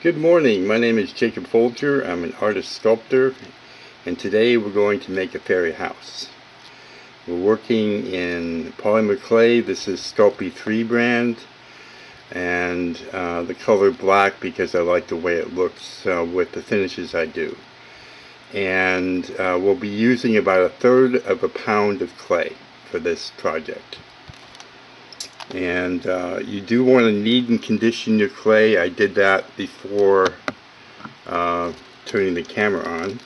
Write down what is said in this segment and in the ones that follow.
Good morning, my name is Jacob Folger. I'm an artist sculptor, and today we're going to make a fairy house. We're working in polymer clay. This is Sculpey 3 brand, and the color black because I like the way it looks with the finishes I do. And we'll be using about 1/3 of a pound of clay for this project. And you do want to knead and condition your clay. I did that before turning the camera on.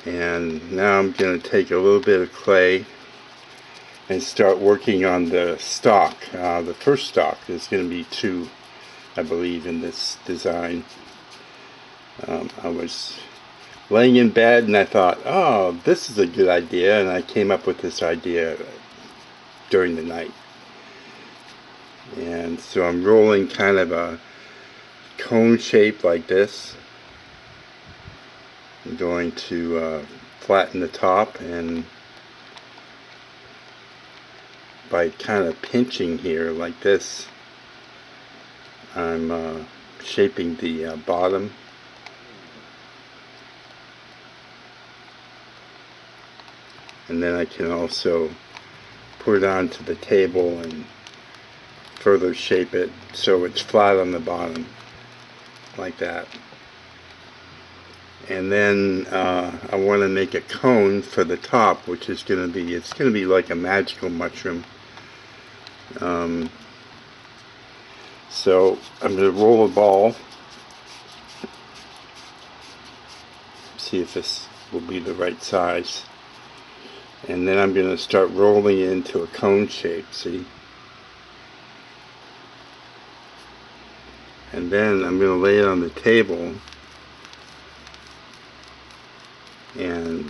And now I'm going to take a little bit of clay and start working on the stock. The first stock, there's going to be 2, I believe, in this design. I was laying in bed and I thought, oh, this is a good idea, and I came up with this idea during the night. And so I'm rolling kind of a cone shape like this. I'm going to flatten the top, and by kind of pinching here like this, I'm shaping the bottom. And then I can also put it onto the table and further shape it so it's flat on the bottom like that. And then I want to make a cone for the top, which is going to be like a magical mushroom. So I'm going to roll a ball, see if this will be the right size, and then I'm going to start rolling it into a cone shape, see? And then I'm going to lay it on the table, and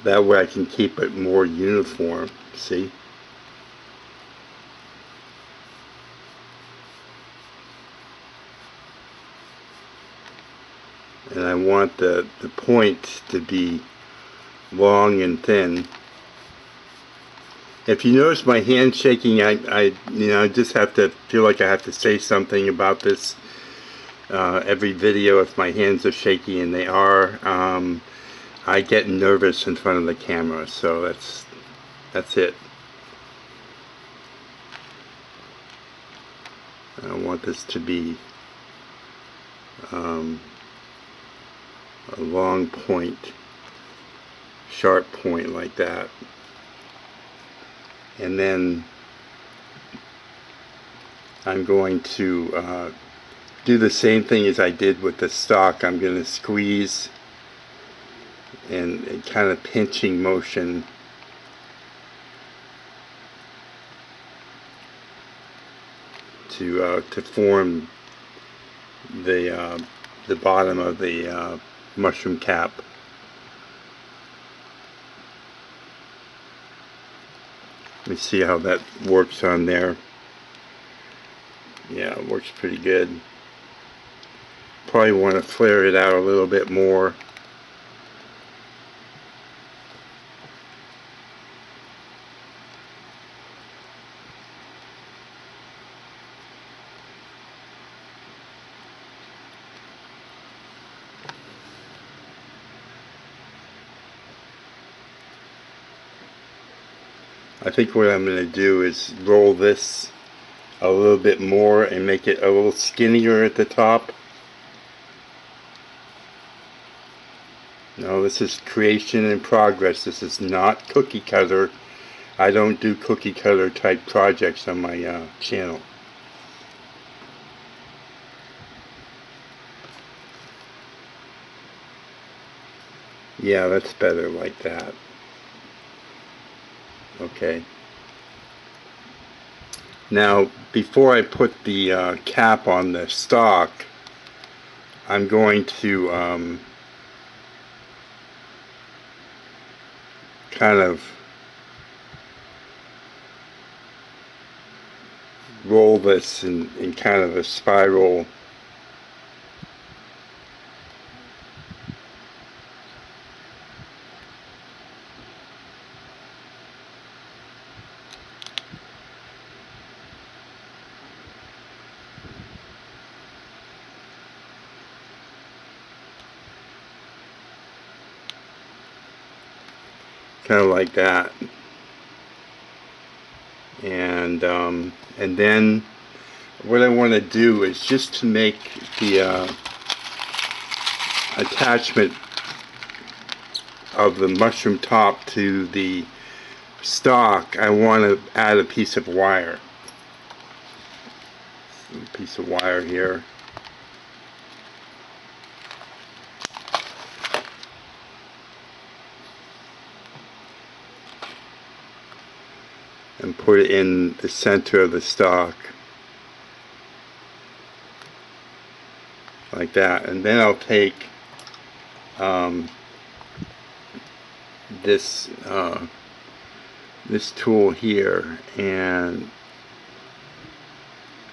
that way I can keep it more uniform, see? And I want the point to be long and thin. If you notice my hand shaking, I just have to feel like I have to say something about this every video if my hands are shaky, and they are. I get nervous in front of the camera, so that's it. I want this to be a long point, sharp point like that. And then I'm going to do the same thing as I did with the stock. I'm going to squeeze and kind of pinching motion to form the bottom of the mushroom cap. Let me see how that works on there. Yeah, it works pretty good. Probably want to flare it out a little bit more. I think what I'm going to do is roll this a little bit more and make it a little skinnier at the top. No, this is creation in progress. This is not cookie cutter. I don't do cookie cutter type projects on my channel. Yeah, that's better like that. Okay. Now, before I put the cap on the stock, I'm going to kind of roll this in kind of a spiral. kind of like that. And then what I want to do is just to make the attachment of the mushroom top to the stock, I want to add a piece of wire. A piece of wire here. And put it in the center of the stock. Like that. And then I'll take this tool here and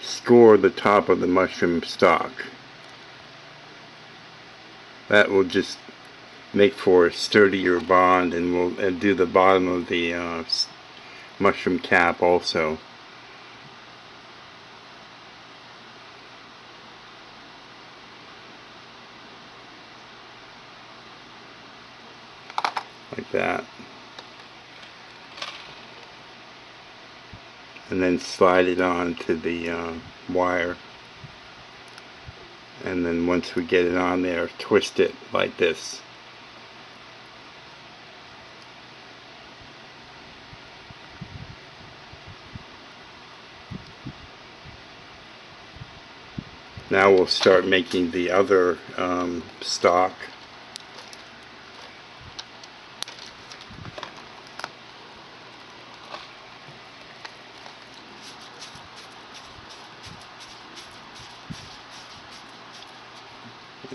score the top of the mushroom stock. That will just make for a sturdier bond, and we'll do the bottom of the mushroom cap also. Like that. And then slide it on to the wire. And then once we get it on there, twist it like this. Now we'll start making the other stock.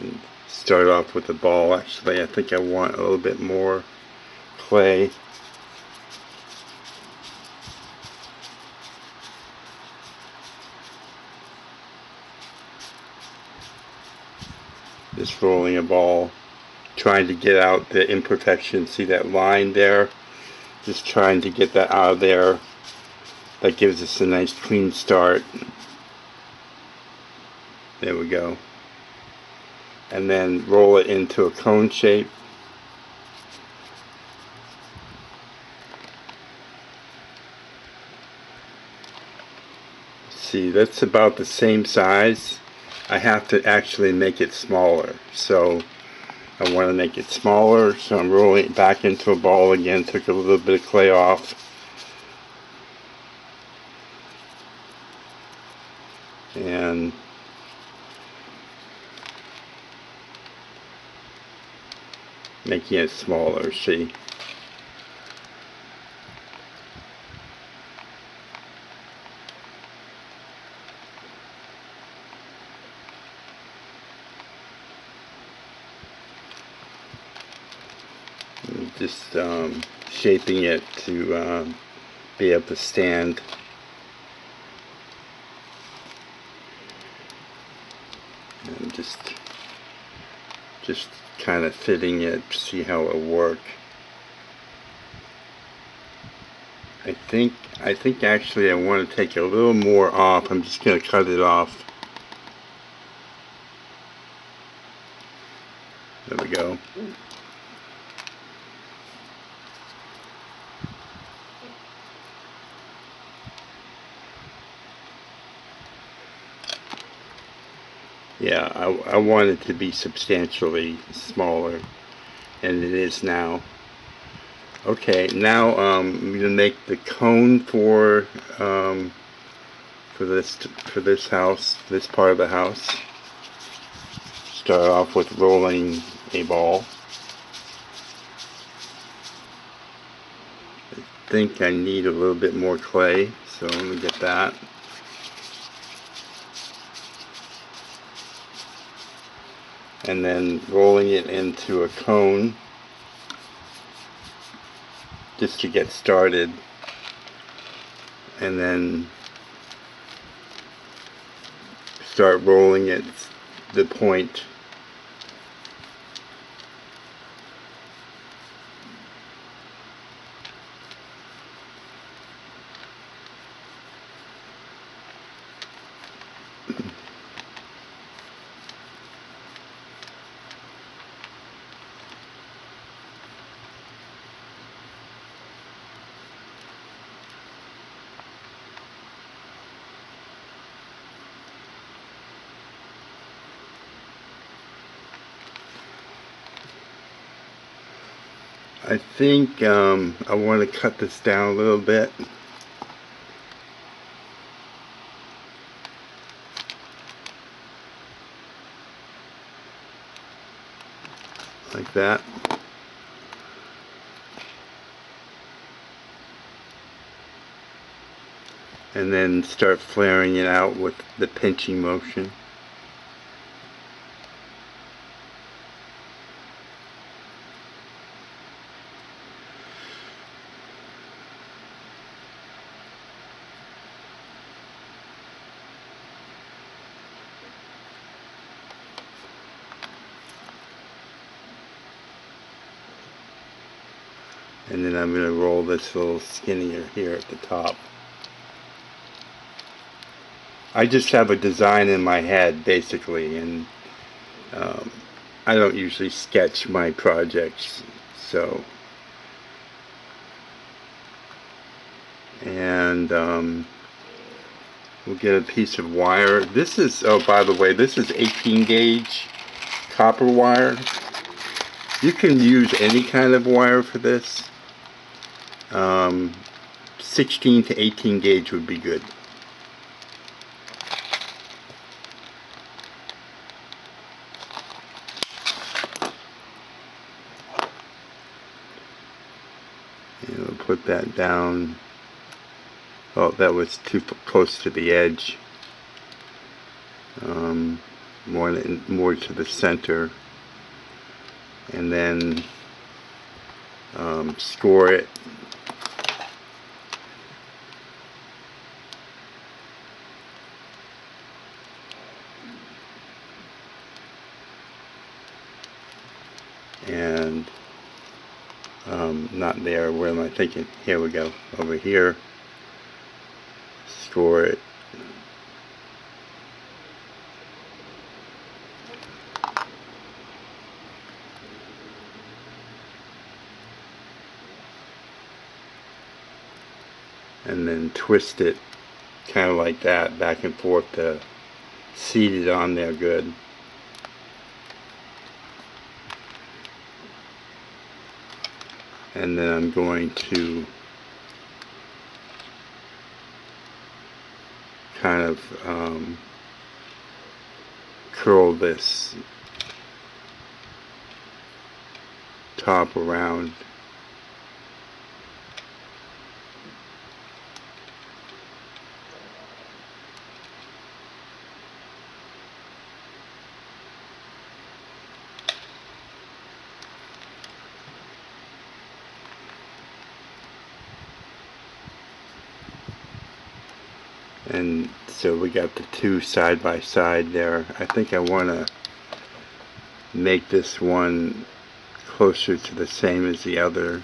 And start off with the ball. Actually, I think I want a little bit more clay. Just rolling a ball, trying to get out the imperfection. See that line there? Just trying to get that out of there. That gives us a nice clean start. There we go. And then roll it into a cone shape. See, that's about the same size. I have to actually make it smaller, so I want to make it smaller, so I'm rolling it back into a ball again. Took a little bit of clay off. And making it smaller, see? Just shaping it to be able to stand. And just kind of fitting it, see how it'll work. I think actually I want to take a little more off. I'm just going to cut it off. There we go. Yeah, I want it to be substantially smaller, and it is now. Okay, now I'm going to make the cone for this house, this part of the house. Start off with rolling a ball. I think I need a little bit more clay, so let me get that. And then rolling it into a cone just to get started, and then start rolling it the point. I think I want to cut this down a little bit. Like that. And then start flaring it out with the pinching motion. And then I'm going to roll this a little skinnier here at the top. I just have a design in my head, basically, and I don't usually sketch my projects, so. And we'll get a piece of wire. This is, oh, by the way, this is 18 gauge copper wire. You can use any kind of wire for this. 16 to 18 gauge would be good. And we'll put that down. Oh, that was too close to the edge. More to the center. And then score it. And not there. Where am I thinking? Here we go. Over here. Score it. And then twist it kind of like that, back and forth to seat it on there good. And then I'm going to kind of curl this top around. And so we got the two side by side there. I think I want to make this one closer to the same as the other.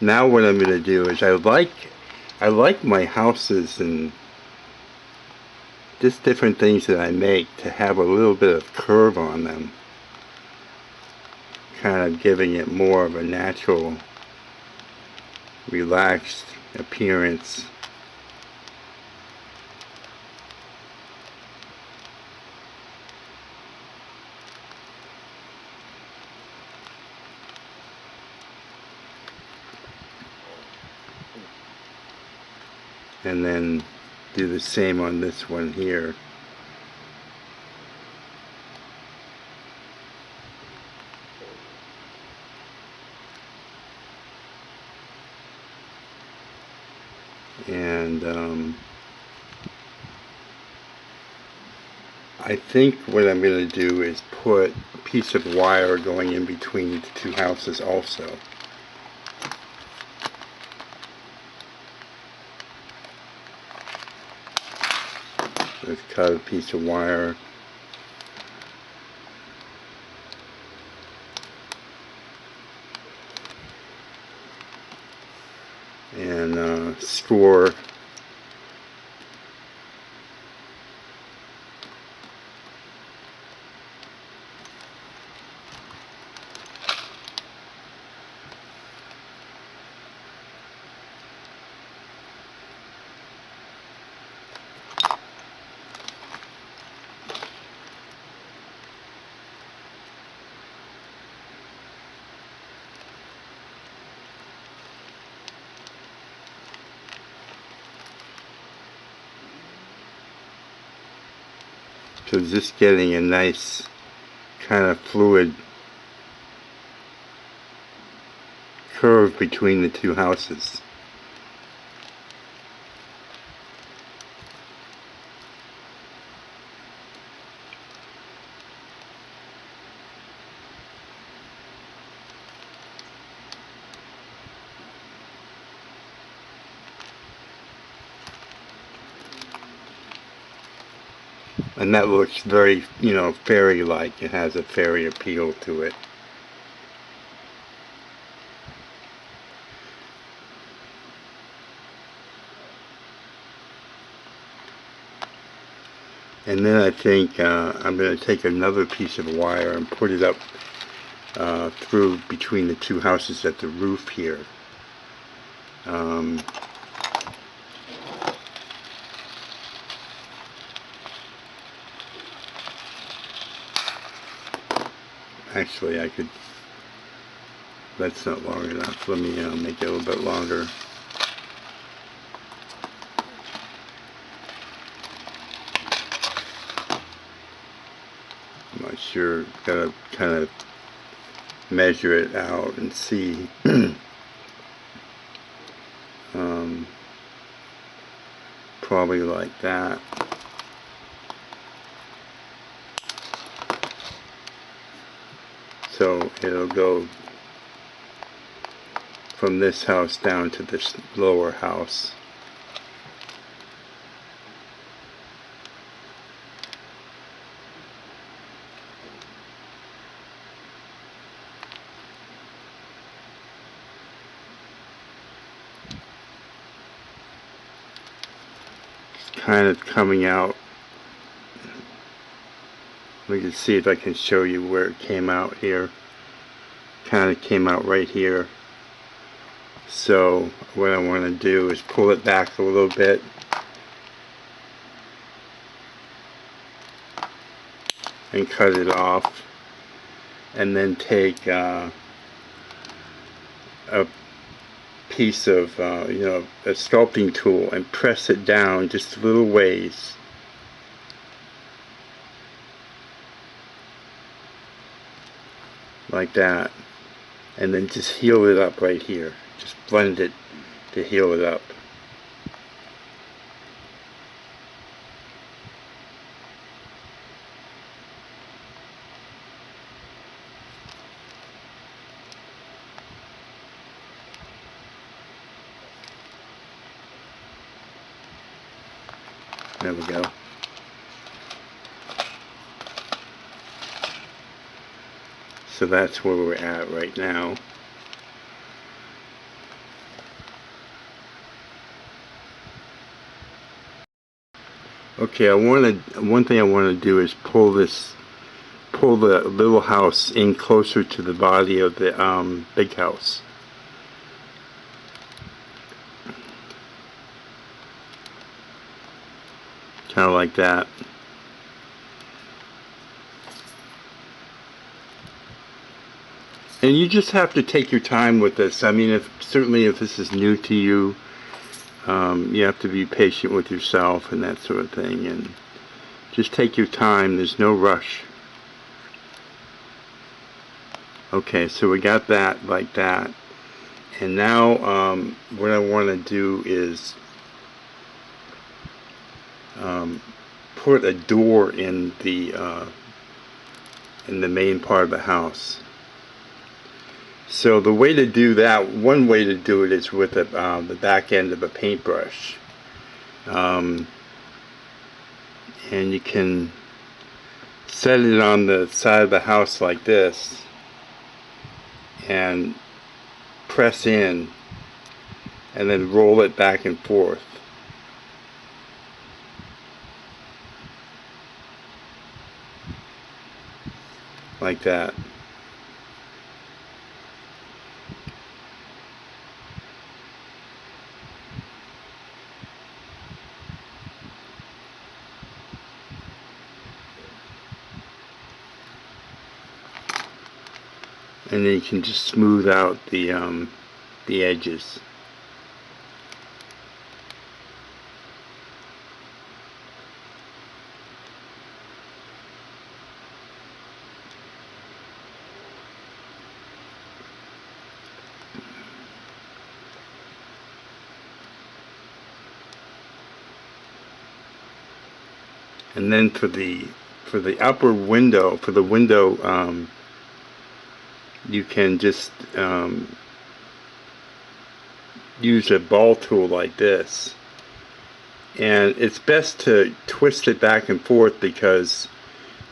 Now what I'm going to do is I like my houses and just different things that I make to have a little bit of curve on them, kind of giving it more of a natural, relaxed appearance. And then do the same on this one here. And I think what I'm going to do is put a piece of wire going in between the two houses also. Let's cut a piece of wire. And score. So just getting a nice kind of fluid curve between the two houses. And that looks very, fairy-like. It has a fairy appeal to it. And then I think I'm going to take another piece of wire and put it up through between the two houses at the roof here. Actually, I could, that's not long enough. Let me make it a little bit longer. I'm not sure, gotta kind of measure it out and see. Probably like that. So it'll go from this house down to this lower house. Kind of coming out. We can see if I can show you where it came out here. Kind of came out right here. So what I want to do is pull it back a little bit and cut it off, and then take a piece of a sculpting tool and press it down just a little ways. Like that. And then just heal it up right here. Just blend it to heal it up. There we go. So that's where we're at right now. Okay, one thing I want to do is pull the little house in closer to the body of the big house. Kind of like that. And you just have to take your time with this. I mean, certainly if this is new to you, you have to be patient with yourself and that sort of thing. And just take your time. There's no rush. Okay, so we got that like that. And now what I want to do is put a door in the main part of the house. So the way to do that, one way to do it is with the back end of a paintbrush. And you can set it on the side of the house like this and press in and then roll it back and forth. Like that. And then you can just smooth out the edges. And then for the upper window, for the window, you can just use a ball tool like this, and it's best to twist it back and forth because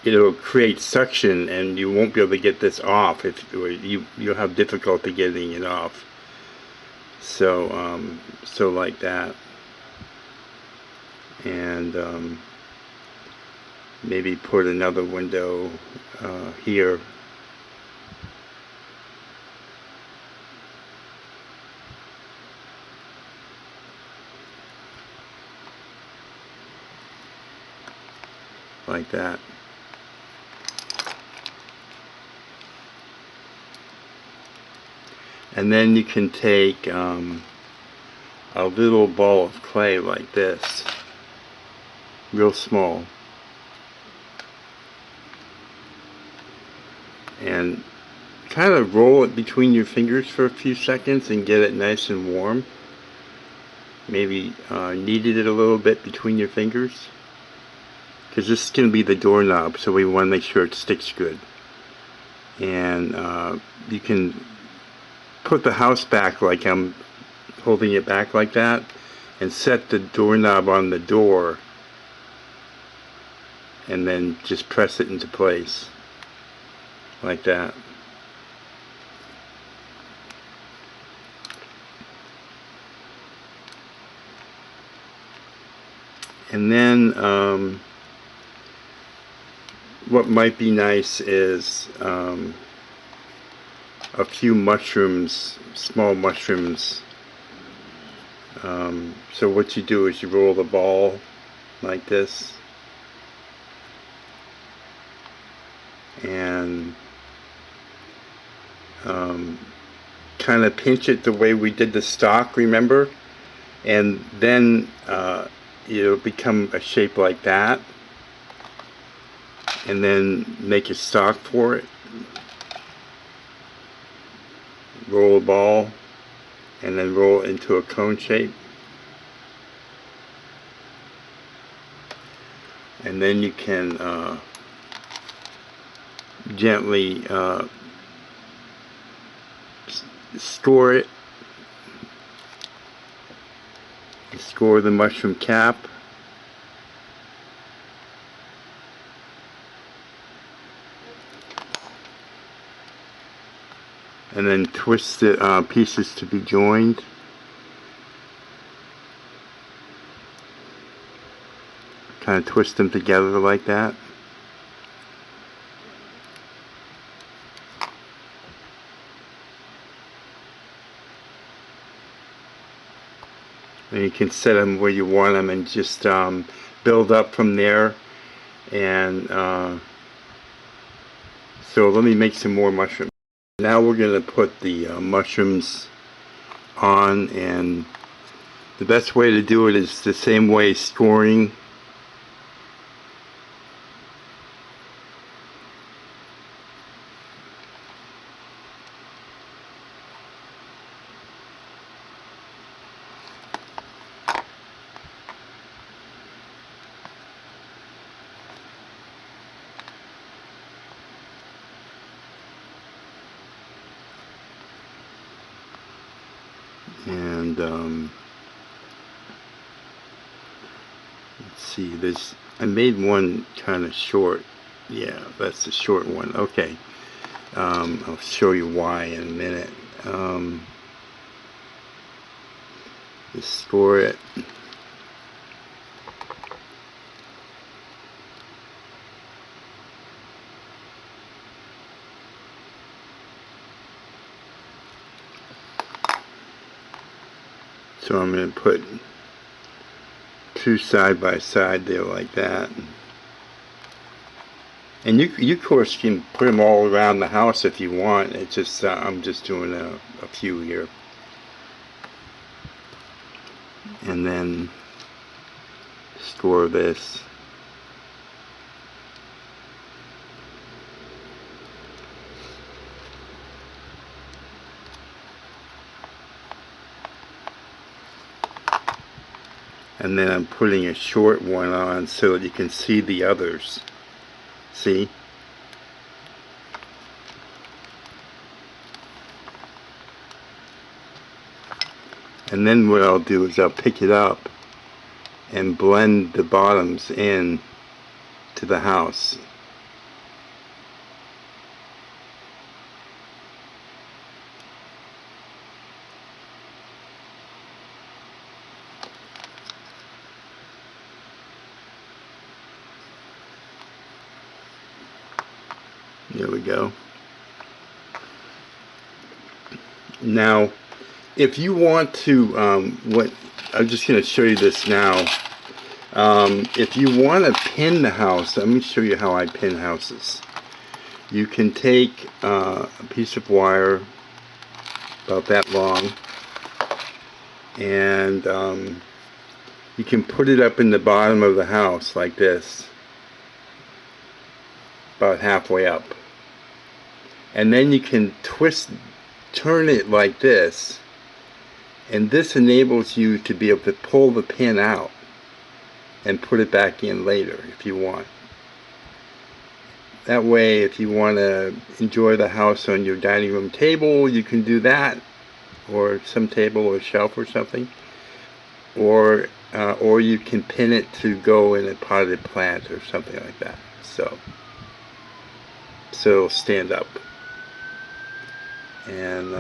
it'll create suction and you won't be able to get this off. If you'll have difficulty getting it off. So so like that, and maybe put another window here. Like that. And then you can take a little ball of clay like this, real small, and kind of roll it between your fingers for a few seconds and get it nice and warm. Maybe knead it a little bit between your fingers, because this is going to be the doorknob, so we want to make sure it sticks good. And you can put the house back like I'm holding it back like that, and set the doorknob on the door, and then just press it into place like that. And then what might be nice is a few mushrooms, small mushrooms. So what you do is you roll the ball like this, and kind of pinch it the way we did the stalk, remember? And then it'll become a shape like that, and then make a stalk for it. Roll a ball and then roll it into a cone shape, and then you can gently score it. Score the mushroom cap, and then twist the pieces to be joined. Kind of twist them together like that. And you can set them where you want them and just build up from there. And so let me make some more mushrooms. Now we're going to put the mushrooms on, and the best way to do it is the same way, scoring. And let's see, I made one kind of short. Yeah, that's the short one. Okay, I'll show you why in a minute. Just score it. So I'm going to put two side by side there like that. And you of course can put them all around the house if you want. It's just I'm just doing a few here. And then score this. and then I'm putting a short one on so that you can see the others. See? And then what I'll do is I'll pick it up and blend the bottoms in to the house. There we go. Now, if you want to, I'm just going to show you this now. If you want to pin the house, let me show you how I pin houses. You can take a piece of wire about that long, and you can put it up in the bottom of the house like this, about halfway up. And then you can turn it like this, and this enables you to be able to pull the pin out and put it back in later if you want. That way, if you want to enjoy the house on your dining room table, you can do that, or some table or shelf or something, or you can pin it to go in a potted plant or something like that. So it'll stand up. And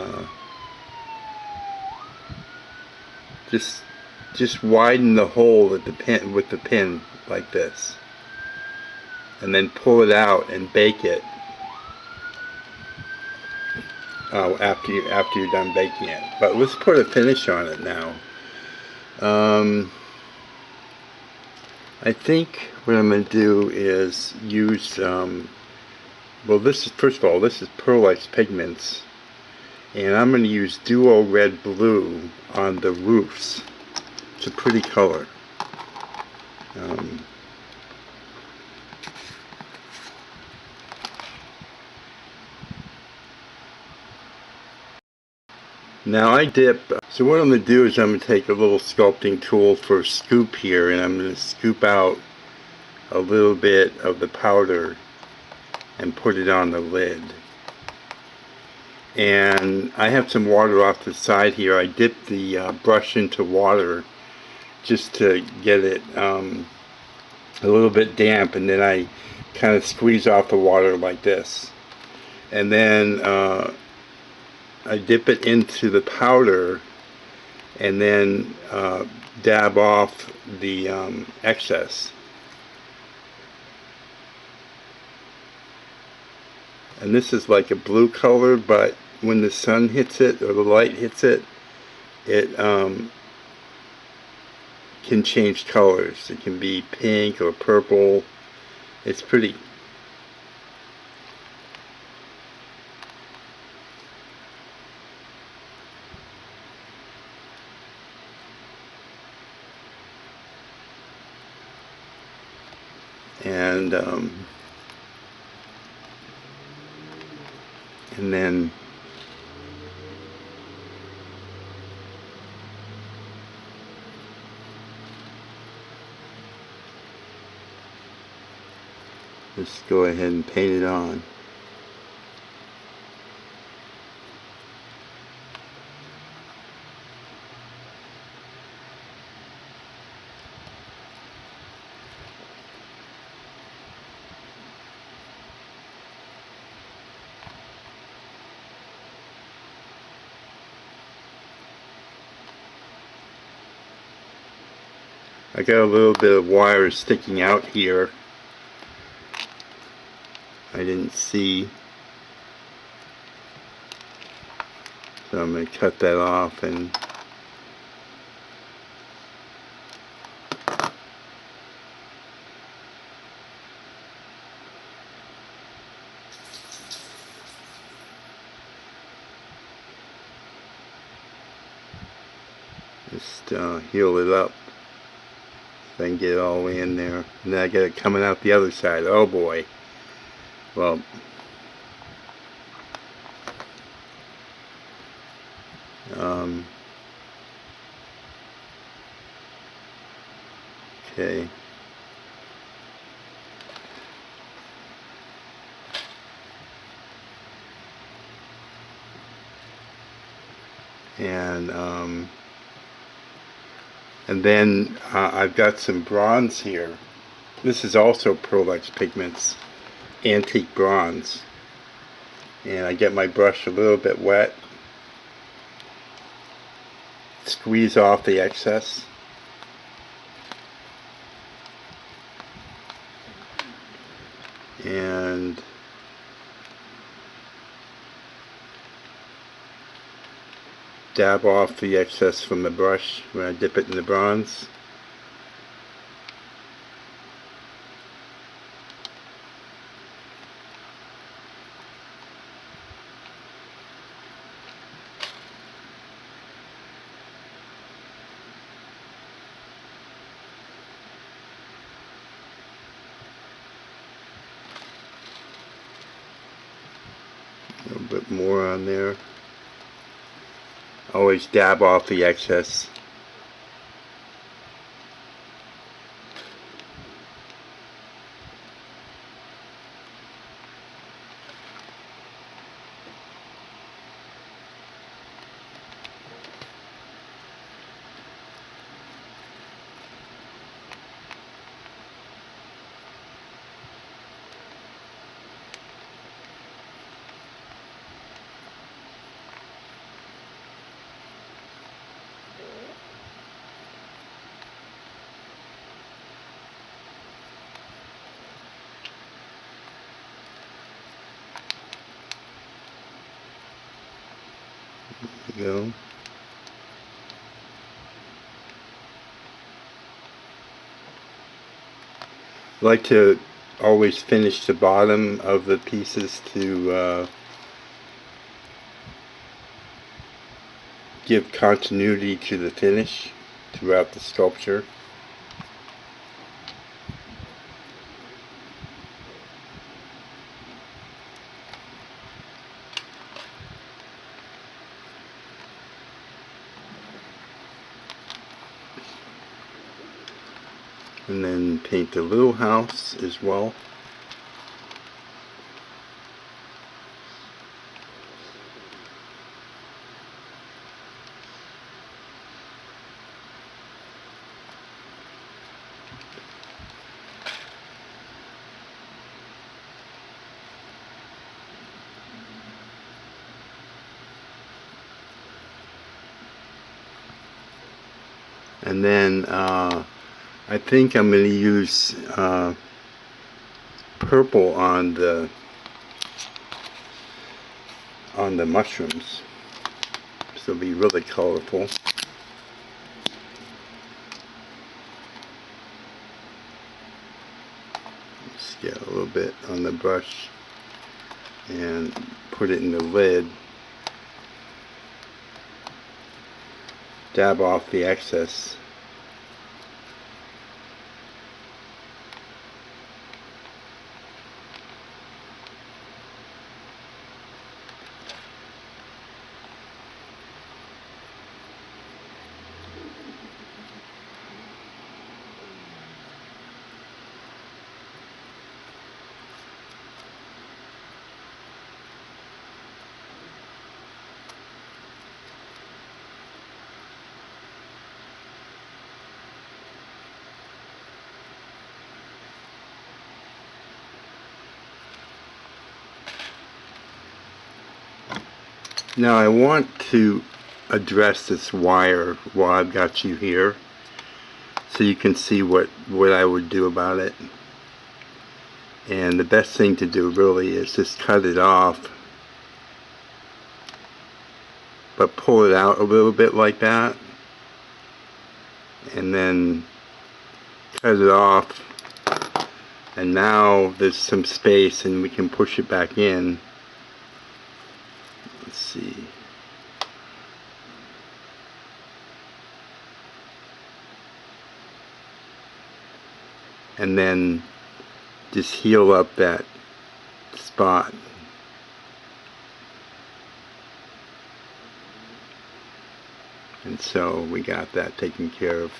just widen the hole at the pin with the pin like this, and then pull it out and bake it after you're done baking it. But let's put a finish on it now. I think what I'm going to do is use well, this is, first of all, this is Pearlite's Pigments, and I'm going to use Duo Red Blue on the roofs. It's a pretty color. Now I dip, so what I'm going to do is I'm going to take a little sculpting tool for a scoop here, and I'm going to scoop out a little bit of the powder and put it on the lid. And I have some water off the side here. I dip the brush into water just to get it a little bit damp, and then I kind of squeeze off the water like this. And then I dip it into the powder and then dab off the excess. And this is like a blue color, but when the sun hits it or the light hits it, it can change colors. It can be pink or purple. It's pretty. And then just go ahead and paint it on. I got a little bit of wire sticking out here. I didn't see. So I'm going to cut that off and just heal it up. So I can get it all the way in there. And then I get it coming out the other side. Oh boy. Well, Okay. And then I've got some bronze here. This is also Pearlex Pigments, antique bronze. And I get my brush a little bit wet, squeeze off the excess, and dab off the excess from the brush when I dip it in the bronze. A little bit more on there. Always dab off the excess. Go. I like to always finish the bottom of the pieces to give continuity to the finish throughout the sculpture. And then paint the little house as well. And then I think I'm going to use purple on the mushrooms, so it'll be really colorful. Just get a little bit on the brush and put it in the lid. Dab off the excess. Now I want to address this wire while I've got you here, so you can see what I would do about it. And the best thing to do really is just cut it off, but pull it out a little bit like that, and then cut it off, and now there's some space and we can push it back in. Let's see. And then just heal up that spot. And so we got that taken care of.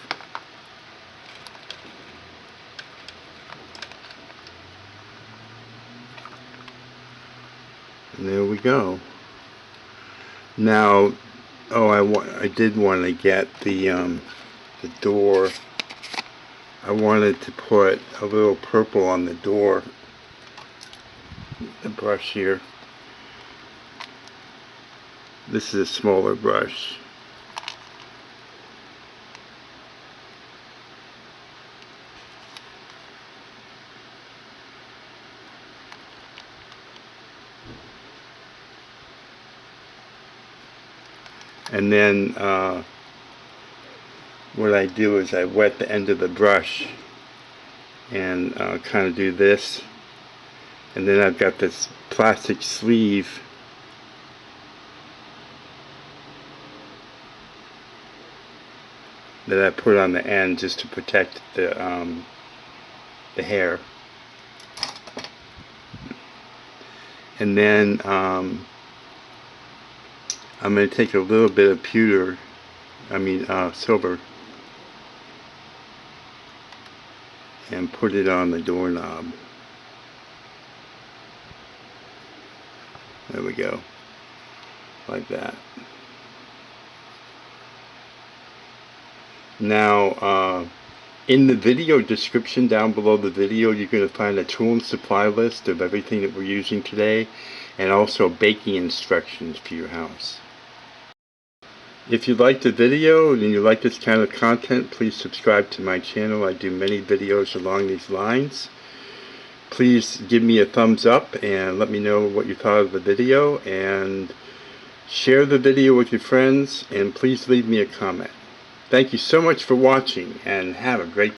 And there we go. Now, I did want to get the door. I wanted to put a little purple on the door. The brush here. This is a smaller brush. And then what I do is I wet the end of the brush and kind of do this, and then I've got this plastic sleeve that I put on the end just to protect the hair. And then I'm going to take a little bit of silver, and put it on the doorknob. There we go, like that. Now, in the video description down below the video, you're going to find a tool and supply list of everything that we're using today, and also baking instructions for your house. If you liked the video and you like this kind of content, please subscribe to my channel. I do many videos along these lines. Please give me a thumbs up and let me know what you thought of the video, and share the video with your friends, and please leave me a comment. Thank you so much for watching, and have a great day.